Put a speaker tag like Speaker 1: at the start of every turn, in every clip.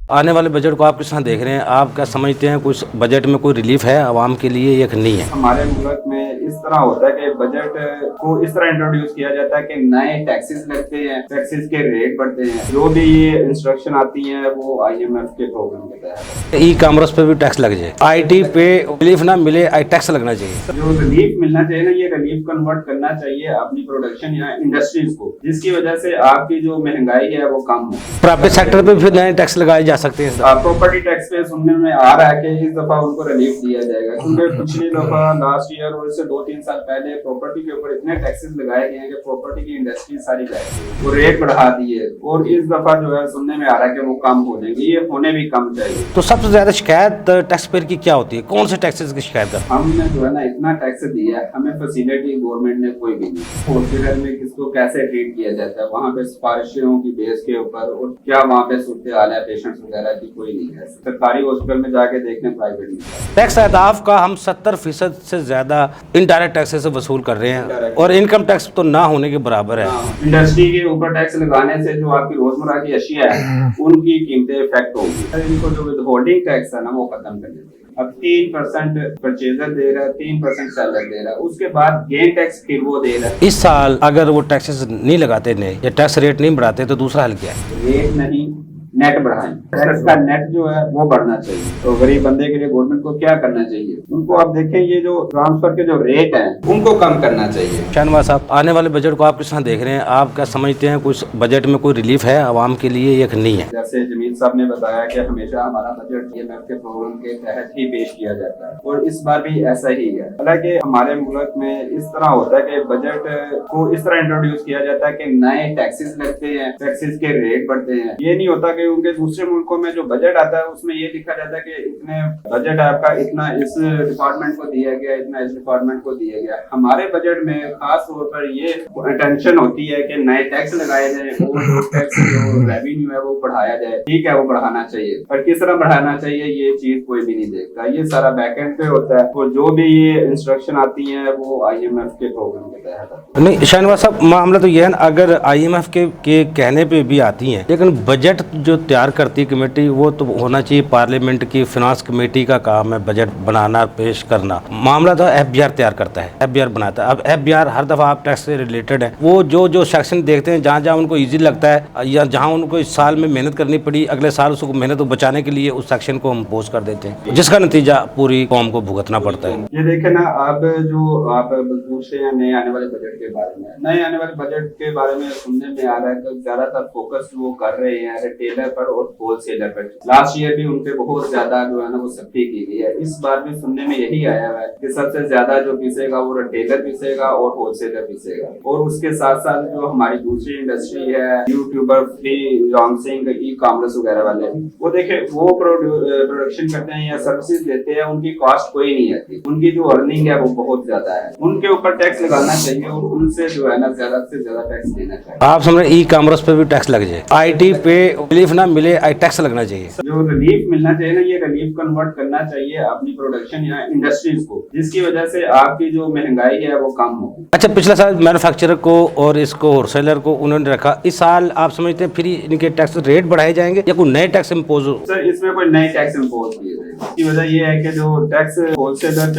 Speaker 1: आने वाले बजट को आप किस तरह देख रहे हैं? आप क्या समझते हैं कुछ बजट में कोई रिलीफ है आवाम के लिए या नहीं है?
Speaker 2: हमारे मुल्क में इस तरह होता है कि बजट को इस तरह इंट्रोड्यूस किया जाता है कि नए टैक्सेस लगते हैं, टैक्सेस के रेट बढ़ते हैं। जो भी ये इंस्ट्रक्शन आती हैं वो IMF के प्रोग्राम के तहत।
Speaker 1: ई कॉमर्स पे भी टैक्स लग जाए, IT पे रिलीफ ना मिले, टैक्स लगना चाहिए।
Speaker 2: जो रिलीफ मिलना चाहिए ना, ये रिलीफ कन्वर्ट करना चाहिए अपनी प्रोडक्शन या इंडस्ट्रीज को, जिसकी वजह से आपकी जो महंगाई है वो कम हो।
Speaker 1: प्राइवेट सेक्टर पे फिर नए टैक्स लगाए जा सकते हैं।
Speaker 2: प्रॉपर्टी टैक्स पे सुनने में आ रहा है कि इस दफा उनको रिलीफ दिया जाएगा, क्योंकि पिछली दफा लास्ट ईयर और इससे 2-3 साल पहले प्रॉपर्टी के ऊपर इतने टैक्सेस लगाए गए हैं कि प्रॉपर्टी की इंडस्ट्री सारी वो रेट बढ़ा दी है। और इस दफा जो है सुनने में आ रहा है कि वो कम हो जाएंगे, ये होने भी कम चाहिए।
Speaker 1: तो सबसे ज्यादा शिकायत टैक्स पेयर की क्या होती है? कौन से टैक्सेस की शिकायत करते हैं?
Speaker 2: हमने जो है ना इतना टैक्स दिया है, हमें फैसिलिटी गवर्नमेंट ने कोई भी नहीं। हॉस्पिटल में किसको कैसे ट्रीट किया जाता है, वहाँ पे सिफारिशों की बेस के ऊपर, और क्या वहाँ पे सूरत हाल है पेशेंट्स वगैरह की, कोई नहीं है। सरकारी हॉस्पिटल में जाके देखने, प्राइवेट में।
Speaker 1: टैक्स अहदाफ का हम 70% से ज्यादा इनडायरेक्ट टैक्सेस से वसूल कर रहे हैं और इनकम टैक्स तो ना होने के बराबर है।
Speaker 2: इंडस्ट्री के ऊपर टैक्स लगाने से जो आपकी रोजमर्रा की अशिया है उनकी कीमतें इफेक्ट होगी। इनको जो विदहोल्डिंग टैक्स है ना वो खत्म कर देते हैं। अब 3% परचेजर दे रहा है, 3% सेलर दे रहा है, उसके बाद गेन टैक्स फिर वो दे रहा है।
Speaker 1: इस साल अगर वो टैक्सेस नहीं लगाते नए या टैक्स रेट नहीं बढ़ाते तो दूसरा हल क्या है?
Speaker 2: रेट नहीं, नेट बढ़ाएं। टैक्स का नेट जो है वो बढ़ना चाहिए। तो गरीब बंदे के लिए गवर्नमेंट को क्या करना चाहिए? उनको आप देखें, ये जो ट्रांसफर के जो रेट हैं उनको कम करना चाहिए।
Speaker 1: शाहनवाज साहब, आने वाले बजट को आप किस तरह देख रहे हैं? आप क्या समझते हैं कुछ बजट में कोई रिलीफ है आवाम के लिए या नहीं है?
Speaker 2: जैसे जमील साहब ने बताया कि हमेशा हमारा बजट IMF के प्रोग्राम के तहत ही पेश किया जाता है, और इस बार भी ऐसा ही है। हालांकि हमारे मुल्क में इस तरह होता है कि बजट को इस तरह इंट्रोड्यूस किया जाता है कि नए टैक्सेस लगते हैं, टैक्सेस के रेट बढ़ते हैं। ये नहीं होता कि उनके दूसरे मुल्कों में जो बजट आता है उसमें ये लिखा जाता है कि इतने बजट आपका इतना इस डिपार्टमेंट को दिया गया, इतना इस डिपार्टमेंट को दिया गया। हमारे बजट में खास तौर पर ये टेंशन होती है कि नए टैक्स लगाए जाए और जो टैक्स जो रेवेन्यू है वो बढ़ाया जाए। ठीक है, वो बढ़ाना चाहिए, पर किस तरह बढ़ाना चाहिए ये चीज कोई भी नहीं देखता। ये सारा बैकएंड पे होता है, और जो भी ये इंस्ट्रक्शन आती है वो IMF के प्रोग्राम के तहत।
Speaker 1: नहीं शाहनवाज साहब, मामला तो ये है ना, अगर IMF के कहने पे भी आती हैं, लेकिन बजट जो तैयार करती है कमेटी वो तो होना चाहिए पार्लियामेंट की फिनांस कमेटी का काम है बजट बनाना, पेश करना। मामला तो FBR तैयार करता है, FBR बनाता है। अब FBR हर दफा आप टैक्स से रिलेटेड है, वो जो सेक्शन देखते हैं जहाँ जहाँ उनको इजी लगता है या जहाँ उनको इस साल में मेहनत करनी पड़ी, अगले साल उसको मेहनत बचाने के लिए उस सेक्शन को हम पोस्ट कर देते हैं, जिसका नतीजा पूरी कौम को भुगतना पड़ता है।
Speaker 2: ये देखे ना, आप पूछे हैं नए आने वाले बजट के बारे में। नए आने वाले बजट के बारे में सुनने में आ रहा है कि ज्यादातर फोकस वो कर रहे हैं रिटेलर पर और होलसेलर पर। लास्ट ईयर भी उनपे बहुत ज्यादा जो है ना वो सख्ती की गई है। इस बार भी सुनने में यही आया है कि सबसे ज्यादा जो पीसेगा वो रिटेलर पीसेगा और होलसेलर पीसेगा। और उसके साथ साथ जो हमारी दूसरी इंडस्ट्री है, YouTuber, free launching, e commerce वगैरह वाले, वो देखे वो प्रोडक्शन करते हैं या सर्विसेज देते हैं, उनकी कॉस्ट कोई नहीं आती, उनकी जो अर्निंग है वो बहुत ज्यादा है। उनके ऊपर टैक्स लगाना चाहिए और उनसे जो है ना ज्यादा से ज्यादा टैक्स देना चाहिए।
Speaker 1: आप समझ ई कॉमर्स पे भी टैक्स लग जाए, IT पे रिलीफ ना मिले, टैक्स लगना चाहिए।
Speaker 2: जो रिलीफ मिलना चाहिए ना, ये रिलीफ कन्वर्ट करना चाहिए अपनी प्रोडक्शन या इंडस्ट्रीज को, जिसकी वजह से आपकी जो महंगाई है वो कम हो।
Speaker 1: अच्छा, पिछले साल मैन्युफैक्चरर को और इसको होलसेलर को उन्होंने रखा, इस साल आप समझते हैं फिर इनके टैक्स रेट बढ़ाए जाएंगे या कोई नए टैक्स इम्पोज हो?
Speaker 2: सर, इसमें कोई नए टैक्स इम्पोज किए गए। इसकी वजह ये है कि जो टैक्स होलसेलर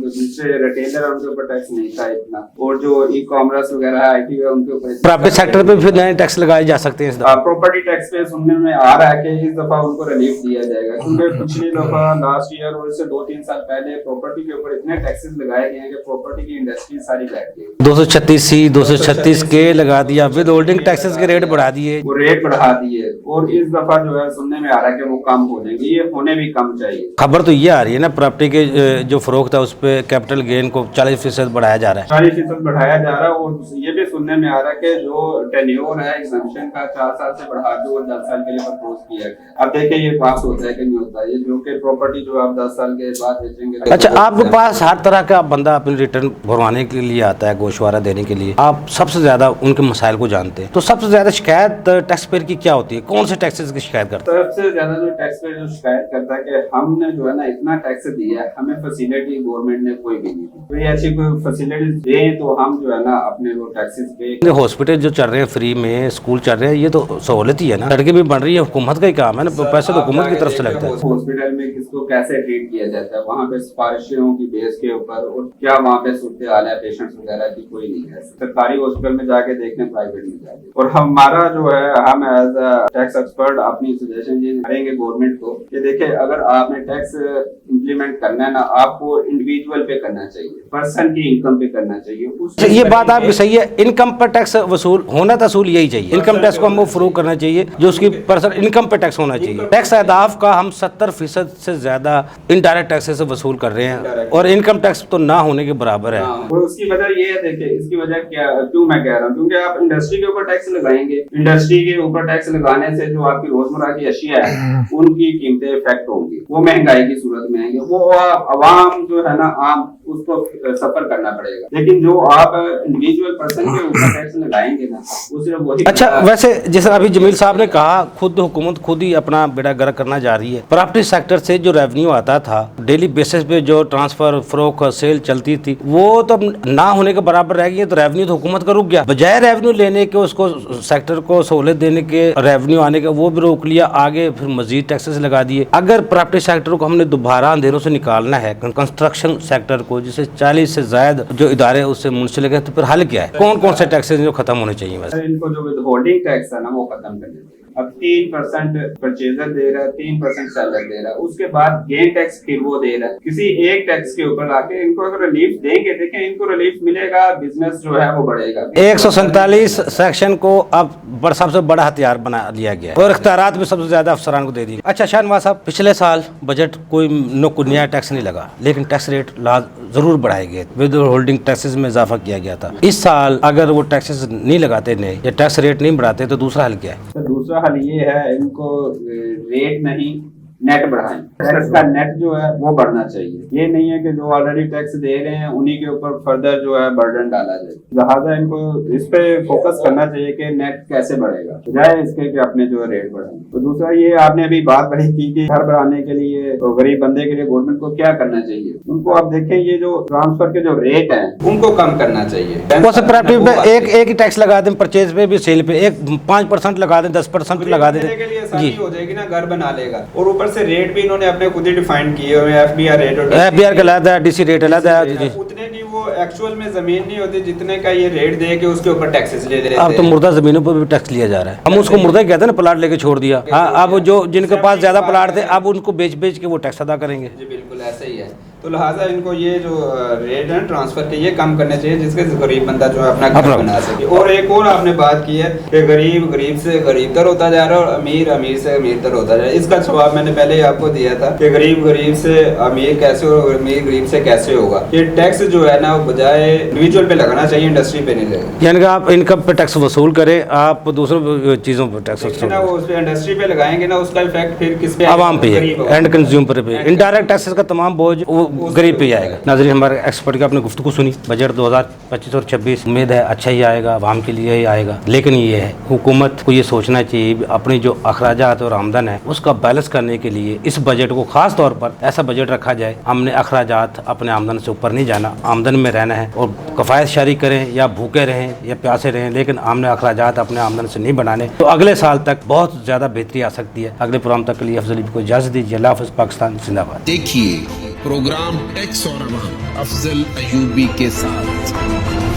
Speaker 2: दूसरे रिटेलर है उनके ऊपर टैक्स नहीं था इतना, और जो ई कॉमर्स वगैरह है, IT है, उनके ऊपर
Speaker 1: प्राइवेट सेक्टर पे फिर नए टैक्स लगाए जा सकते हैं।
Speaker 2: प्रॉपर्टी टैक्स पे सुनने में आ रहा है कि इस दफा उनको रिलीफ दिया जाएगा, क्योंकि पिछली दफा लास्ट ईयर और इससे 2-3 साल पहले प्रॉपर्टी के ऊपर इतने टैक्सेस लगाए गए हैं कि प्रॉपर्टी की इंडस्ट्री सारी बैठ गई।
Speaker 1: 236C 236K लगा दिया, विद होल्डिंग टैक्सेस के रेट बढ़ा दिए,
Speaker 2: वो रेट बढ़ा दिए, और इस दफा जो है सुनने में आ रहा है कि वो कम हो जाएंगे। ये होने भी कम चाहिए।
Speaker 1: खबर तो ये आ रही है ना, प्रॉपर्टी के जो फरोख्त है उस पे कैपिटल गेन को 40% बढ़ाया जा रहा है।
Speaker 2: 40% बढ़ाया जा रहा है, और ये भी सुनने में आ रहा है कि जो टेन्योर है एग्जम्पशन का 4 साल से बढ़ा के 10 साल के लिए प्रपोज किया गया। अब देखिए ये पास होता है कि नहीं होता है, ये जो कि प्रॉपर्टी जो आप 10 साल के बाद बेचेंगे।
Speaker 1: अच्छा, आपके पास हर तरह का बंदा अपनी रिटर्न भरवाने के लिए आता है, गोशवारा देने के लिए, आप सबसे ज्यादा उनके मसाइल को जानते हैं, तो सबसे ज्यादा शिकायत टैक्स पेयर की क्या होती है? कौन से टैक्सेस की शिकायत करते हैं?
Speaker 2: सबसे ज्यादा जो टैक्स पेयर जो शिकायत करता है कि हमने जो है ना इतना टैक्स दिया है, हमें फैसिलिटी गवर्नमेंट ने कोई भी नहीं दी। कोई ऐसी कोई फैसिलिटी दे तो हम जो है ना अपने वो टैक्सेस पे।
Speaker 1: हॉस्पिटल जो चल रहे हैं फ्री में, स्कूल चल रहे हैं, ये तो सहूलत ही है ना, सड़कें भी बन रही है, हुकूमत का ही काम है ना, पैसे तो हुकूमत की तरफ से लगता है।
Speaker 2: हॉस्पिटल में किसको कैसे ट्रीट किया जाता है, वहाँ पे सिफारिशों की बेस के ऊपर, और क्या वहाँ पे सूरत हाल है पेशेंट्स वगैरह की, कोई नहीं है। सरकारी हॉस्पिटल में जाके देखने, प्राइवेट में जाके। और हमारा जो है, हम एज अ टैक्स एक्सपर्ट अपनी सजेशन ये करेंगे गवर्नमेंट को कि देखिए, अगर आपने टैक्स इम्प्लीमेंट करना है ना, आपको इंडिविजुअल पे करना चाहिए, पर्सन की इनकम पे करना चाहिए।
Speaker 1: ये बात आपकी सही है, इनकम पर टैक्स वसूल होना तो असूल यही चाहिए, इनकम टैक्स को हमको फरोग करना चाहिए, जो उसकी पर्सन इनकम पे टैक्स होना चाहिए। टैक्स अहदाफ का हम 70% से ज्यादा इनडायरेक्ट टैक्स से वसूल कर रहे हैं, और इनकम टैक्स तो ना होने के बराबर है।
Speaker 2: और उसकी वजह ये है, देखिए इसकी वजह क्या, क्यों मैं कह रहा हूँ, क्योंकि आप इंडस्ट्री के ऊपर टैक्स लगाएंगे, इंडस्ट्री के ऊपर टैक्स लगाने से जो आपकी रोजमर्रा की अशिया है उनकी कीमतें इफेक्ट होंगी, वो महंगाई की सूरत में आएंगे, वो आवाम जो है ना, आम उसको सफर करना पड़ेगा। लेकिन जो आप इंडिविजुअल पर्सन के ऊपर टैक्स लगाएंगे ना, वो सिर्फ वही।
Speaker 1: अच्छा, वैसे जैसे अभी जमील साहब ने कहा, खुद हुकूमत खुद ही अपना बेड़ा गर्क करना जा रही है। प्रॉपर्टी सेक्टर से जो रेवेन्यू आता था डेली बेसिस पे, जो ट्रांसफर फरोख सेल चलती थी, वो तो ना होने के बराबर रह गई है, तो रेवेन्यू तो हुकूमत का रुक गया। बजाय रेवेन्यू लेने के, उसको सेक्टर को सहूलत देने के, रेवेन्यू आने का, वो भी रोक लिया, आगे फिर मजीद टैक्सेस लगा दिए। अगर प्रॉपर्टी सेक्टर को हमने दोबारा अंधेरों से निकालना है, कंस्ट्रक्शन सेक्टर को, जिसे 40 से ज्यादा जो इदारे उससे मुंसलिक है, तो फिर हल क्या है? कौन कौन से टैक्सेस जो खत्म होने चाहिए? वैसे
Speaker 2: इनको जो विदहोल्डिंग टैक्स है ना, वो खत्म करने चाहिए। अब 3% परचेजर दे रहा है, 3% सेलर दे रहा है, उसके बाद गेन टैक्स फिर वो दे रहा है। किसी एक टैक्स के ऊपर आके इनको अगर रिलीफ देंगे, देखें इनको रिलीफ मिलेगा, बिजनेस जो है वो बढ़ेगा।
Speaker 1: 147 सेक्शन को अब सबसे बड़ा हथियार बना लिया गया है, और इख्तियारात भी सबसे ज्यादा अफसरान को दे दी। अच्छा शाहनवाज साहब, पिछले साल बजट कोई नया टैक्स नहीं लगा, लेकिन टैक्स रेट जरूर बढ़ाए गए, विद होल्डिंग टैक्सेस में इजाफा किया गया था। इस साल अगर वो टैक्सेस नहीं लगाते नए, या टैक्स रेट नहीं बढ़ाते, तो दूसरा हल क्या है?
Speaker 2: तो दूसरा हल ये है, इनको रेट नहीं नेट बढ़ाएं, टैक्स का नेट जो है वो बढ़ना चाहिए। ये नहीं है कि जो ऑलरेडी टैक्स दे रहे हैं उन्हीं के ऊपर फर्दर जो है बर्डन डाला जाए। लिहाजा इनको इस पे फोकस करना चाहिए कि नेट कैसे बढ़ेगा, बजाय इसके कि अपने जो है रेट बढ़ाएं। तो दूसरा ये आपने अभी बात बड़ी की कि घर बढ़ाने के लिए, तो गरीब बंदे के लिए गवर्नमेंट को क्या करना चाहिए, उनको आप देखें, ये जो ट्रांसफर के जो रेट है उनको कम करना चाहिए।
Speaker 1: प्रॉपर्टी पे एक ही टैक्स लगा दें, परचेज पे भी, सेल पे एक 5% लगा दें, 10% लगा दें,
Speaker 2: जी हो जाएगी ना, घर बना लेगा। और ऊपर से रेट भी इन्होंने अपने खुद ही डिफाइन किए हुए हैं, एफबीआर रेट और
Speaker 1: एफबीआर का अलग है, डीसी रेट अलग है,
Speaker 2: उतने नहीं, वो एक्चुअल में जमीन नहीं होती जितने का ये रेट दे के उसके ऊपर टैक्सेस ले रहे हैं।
Speaker 1: अब तो मुर्दा जमीनों पर भी टैक्स लिया जा रहा है, हम उसको मुर्दा ही कहते हैं ना, प्लाट लेके छोड़ दिया। हाँ, अब जो जिनके पास ज्यादा प्लाट थे, अब उनको बेच के वो टैक्स अदा करेंगे।
Speaker 2: जी बिल्कुल ऐसा ही है। तो लिहाजा इनको ये जो रेट है ट्रांसफर के, ये कम करने चाहिए, जिसके गरीब बंदा जो है अपना घर बना सके। और एक और आपने बात की है कि गरीब से गरीबतर होता जा रहा है, और अमीर से अमीरतर होता जा रहा है। इसका जवाब मैंने पहले ही आपको दिया था कि गरीब से अमीर कैसे हो, अमीर गरीब से कैसे होगा। ये टैक्स जो है ना, वो बजाय इंडिविजुअल पे लगाना चाहिए, इंडस्ट्री पे नहीं लगेगा।
Speaker 1: यानी कि आप इनकम पे टैक्स वसूल करें, आप दूसरों चीजों पर टैक्स वसूल
Speaker 2: ना, वो उस पे इंडस्ट्री पे लगाएंगे ना, उसका इफेक्ट फिर किस पे,
Speaker 1: आवाम पे है, एंड कंज्यूमर पे। इनडायरेक्ट टैक्सेस का तमाम बोझ वो गरीब पे ही आएगा। नाज़रीन, हमारे एक्सपर्ट की आपने गुफ्तगू सुनी, बजट 2025 और 26 उम्मीद है अच्छा ही आएगा, आवाम के लिए ही आएगा। लेकिन ये है, हुकूमत को ये सोचना चाहिए अपनी जो अखराजात और आमदन है उसका बैलेंस करने के लिए इस बजट को खास तौर पर ऐसा बजट रखा जाए, हमने अखराजात अपने आमदन से ऊपर नहीं जाना, आमदन में रहना है, और कफ़ायत शारी करें या भूखे रहें या प्यासे रहें, लेकिन हमने अखराजात अपने आमदन से नहीं बनाने, तो अगले साल तक बहुत ज़्यादा बेहतरी आ सकती है। अगले प्रोग्राम तक के लिए अफजल को इजाज़त दीजिए। अल्लाह हाफ़िज़। पाकिस्तान जिंदाबाद।
Speaker 3: देखिए प्रोग्राम टैक्स और अफजल अयूबी के साथ।